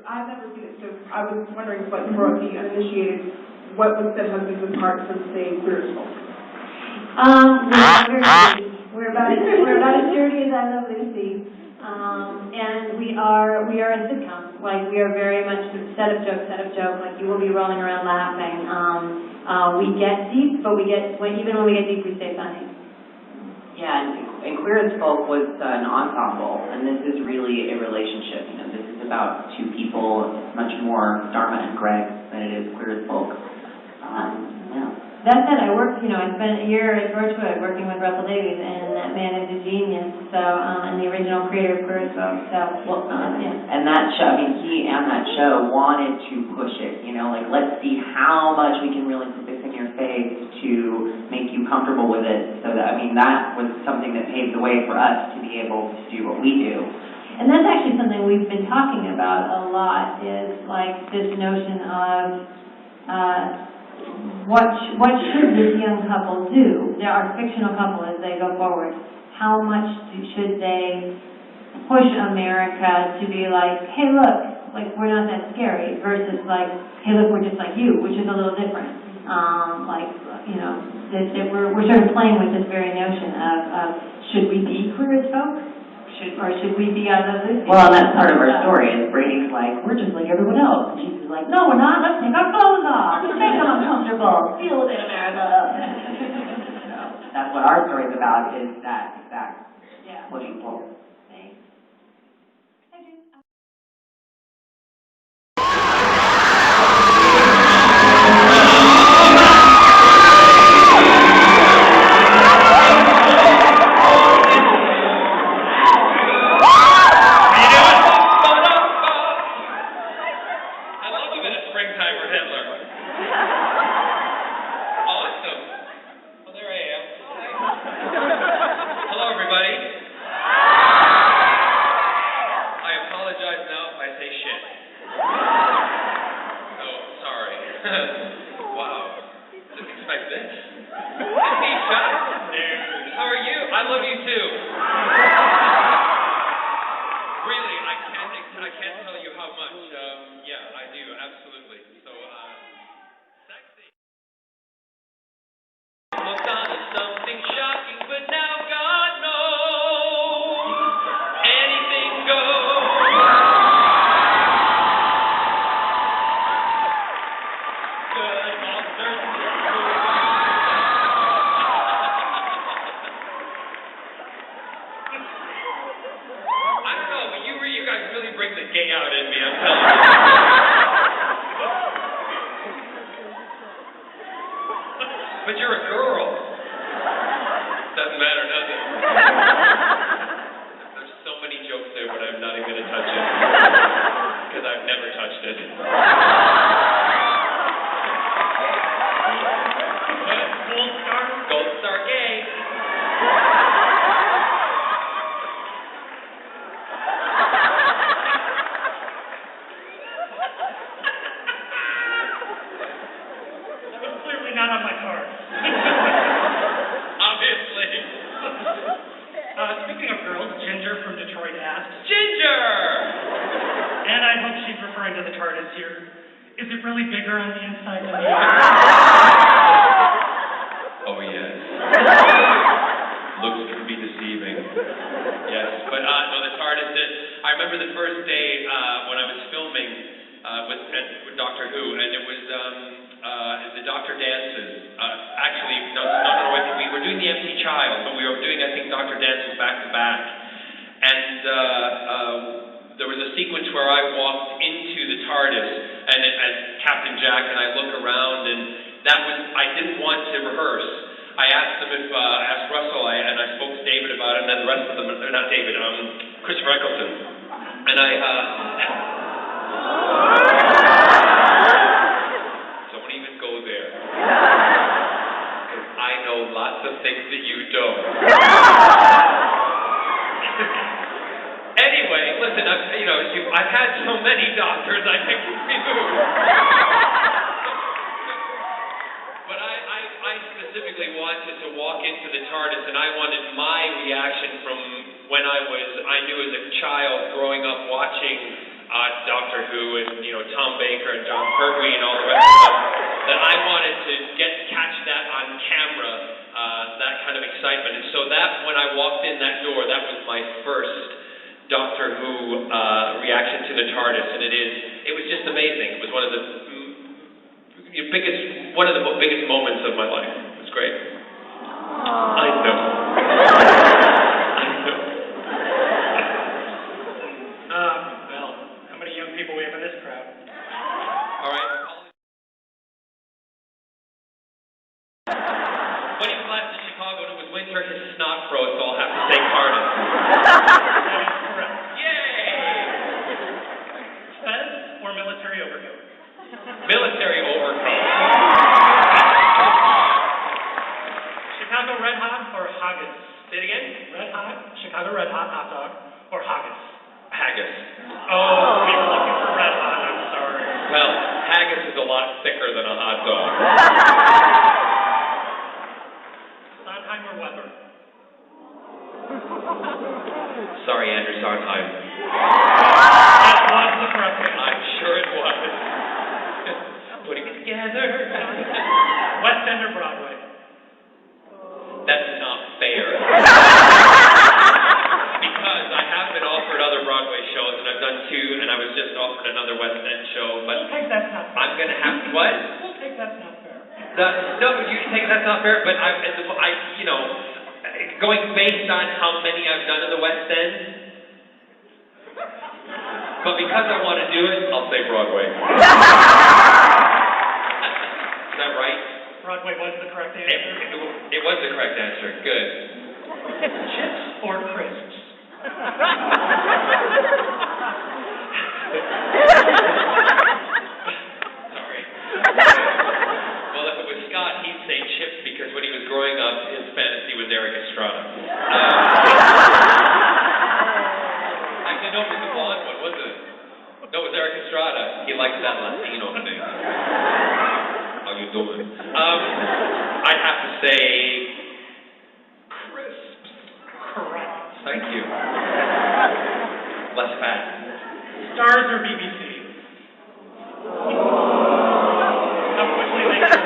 I've never seen it, so I was wondering what for the uninitiated, what was said has been apart from, say, Queer as Folk? We're about as dirty as I Love Lucy. And we are a sitcom. Like, we are very much set of joke. Like, you will be rolling around laughing. We get deep, but even when we get deep, we stay funny. Yeah, and Queer as Folk was an ensemble, and this is really a relationship. You know, this is about two people. It's much more Dharma and Greg than it is Queer as Folk. Yeah. That said, I spent a year at Torchwood working with Russell Davies, and that man is a genius. So, and the original creator of Queer as Folk. So, yeah. And that show, he and that show wanted to push it. You know, like, let's see how much we can really put this in your face to make you comfortable with it. So that that was something that paved the way for us to be able to do what we do. And that's actually something we've been talking about a lot. Is like this notion of. What should this young couple do? They are a fictional couple as they go forward. How much should they push America to be like, hey, look, like, we're not that scary, versus like, hey, look, we're just like you, which is a little different. We're sort of playing with this very notion of should we be Queer as Folk? Or should we be I Love Lucy? Well, and that's part of our story, is Brady's like, we're just like everyone else. And Jesus is like, no, we're not. Let's take our clothes off. Let's make them uncomfortable. Feel it in America. That's what our story's about, is that exact push and pull. Thanks. I knew as a child growing up watching Doctor Who and, Tom Baker and John Pertwee and all the rest of them, that I wanted to catch that on camera, that kind of excitement. And so that, when I walked in that door, that was my first Doctor Who reaction to the TARDIS, and it was just amazing. It was one of the biggest moments of my life. It was great. I know. Well, how many young people we have in this crowd? All right. When he flashed to Chicago and it was winter, his snot froze, so I'll have to say TARDIS. That is correct. Yay! Fez or military overcoat? Military overcoat. Chicago Red Hot or Haggis? Say it again? Red Hot, Chicago Red Hot hot dog, or Haggis? Haggis. Oh, we were looking for Red Hot, I'm sorry. Well, haggis is a lot thicker than a hot dog. Sondheim or Weber? Sorry, Andrew Sondheim. That was the correct answer. I'm sure it was. Putting it together. West End or Broadway? That's not fair. Because I have been offered other Broadway shows, and I've done 2, and I was just offered another West End show, but We'll take that's not fair. I'm going to have to, what? We'll take that's not fair. No, you think that's not fair, but going based on how many I've done in the West End, but because I want to do it, I'll say Broadway. Is that right? Broadway was the correct answer. It was the correct answer. Good. Chips or crisps? Sorry. Well, if it was Scott, he'd say chips because when he was growing up, his fantasy was Eric Estrada. Actually, no, it was the blonde one, wasn't it? No, it was Eric Estrada. He likes that Latino thing. How you doing? I'd have to say crisps. Correct. Thank you. Less fat. Stars or BBC? How quickly they can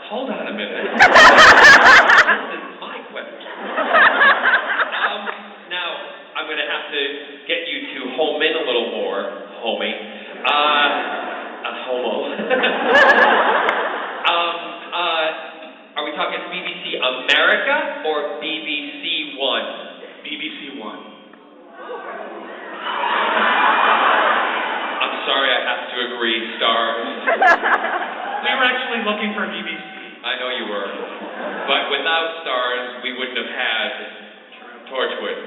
Hold on a minute. This is my question. Now, I'm going to have to get you to home in a little more, homie. Homo. Are we talking BBC America or BBC One? BBC One. I'm sorry, I have to agree, stars. We were actually looking for BBC. I know you were. But without stars, we wouldn't have had Torchwood.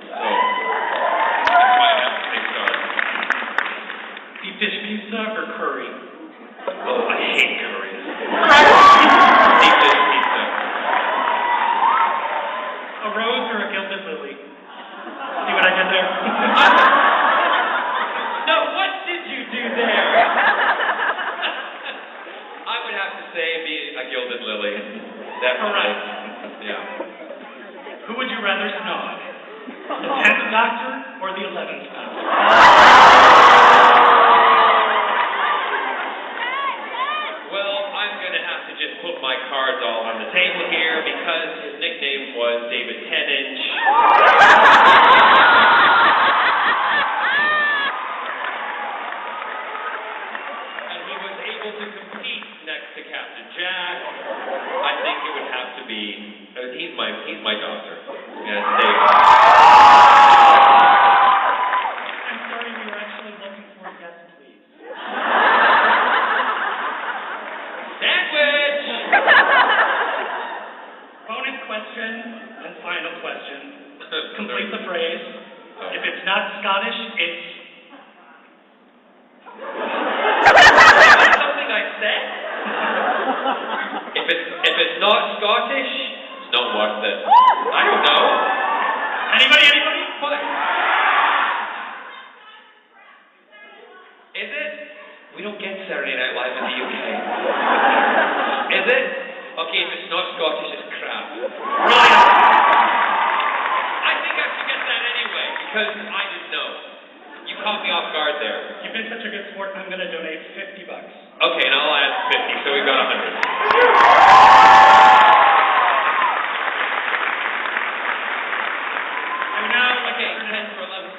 So, that's why I have to say stars. Deep dish pizza or curry? Oh, I hate curry. Deep dish pizza. A rose or a gilded lily? See what I did there? No, what did you do there? I would have to say be a gilded lily. Definitely. Yeah. Who would you rather snog? The 10th Doctor or the 11th Doctor? Well, I'm going to have to just put my cards all on the table here because his nickname was David 10-inch. And he was able to compete next to Captain Jack. I think it would have to be, he's my doctor. Yeah, it's David. I'm sorry, we were actually looking for a guest, please. Sandwich! Bonus question and final question. Complete the phrase. If it's not Scottish, it's... That's something I said? If it's not Scottish, it's not worth it. I don't know. Anybody? What? Is it? We don't get Saturday Night Live in the UK. Is it? Okay, if it's not Scottish, it's crap. Brilliant. Because I didn't know. You caught me off guard there. You've been such a good sport, I'm gonna donate $50. Okay, and I'll add 50, so we've got 100. And now, okay, 10 for 11.